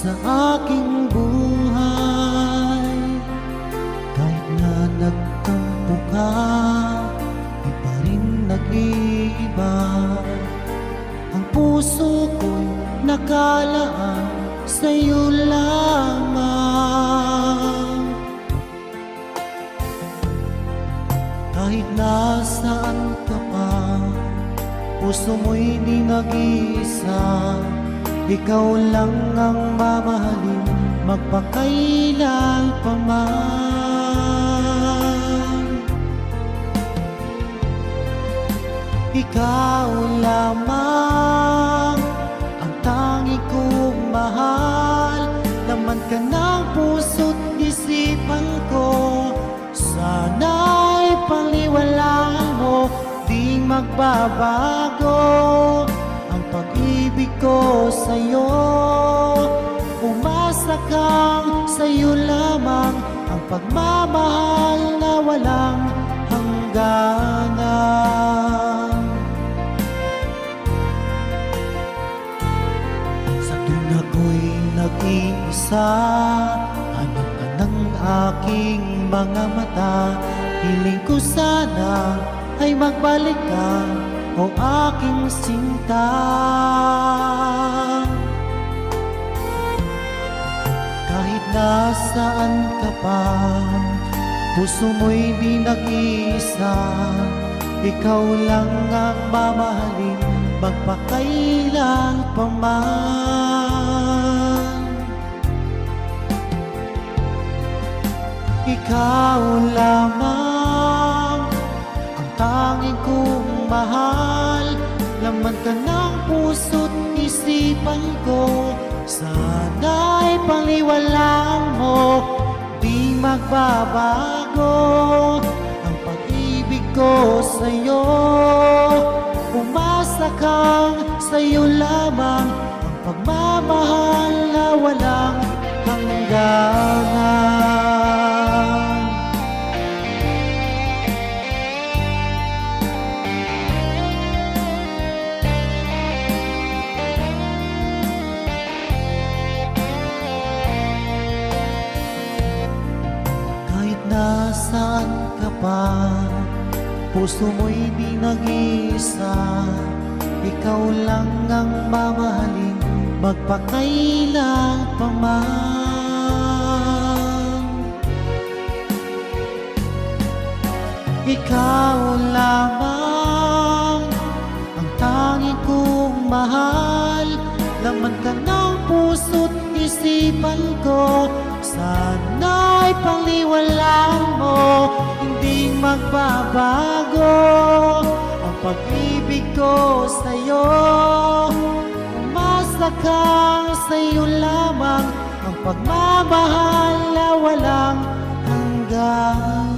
sa aking buhay. Kahit na nagtampo ka, di pa rin nag-iiba. Ang puso ko'y nakalaan sa'yo lamang. Kahit nasaan ka pa, puso mo'y di nag-iisa. Ikaw lang ang mamahalin, magpakailan pa man. Ikaw lamang ang tangi kong mahal. Laman ka ng puso't isipan ko, sana'y paniwalaan mo, di magbabago ang pag-ibig ko sa'yo. Umasa kang sa'yo lamang ang pagmamahal na walang hangganan. Sa tuwing ako'y nag-iisa, hanap ka ng aking mga mata. Hiling ko sana ay magbalik ka, o aking sinta. Kahit nasaan ka pa, puso mo'y di nag-iisa. Ikaw lang ang mamahalin, magpakailan pa man. Ikaw lamang ang tanging kong mahal. Laman ka ng puso't isipan ko, sana'y paniwalaan mo, di magbabago ang pag-ibig ko sa'yo. Umasa kang sa'yo lamang ang pagmamahal na walang hangganan. Nasaan ka pa, puso mo'y di nag-iisa. Ikaw lang ang mamahalin, magpakailan pa man. Ikaw lamang ang tanging kong mahal. Laman ka ng puso't isipan ko, sana'y paniwalaan mo, hindi magbabago ang pag-ibig ko sa'yo. Umasa kang sa'yo lamang ang pagmamahal na walang hanggan.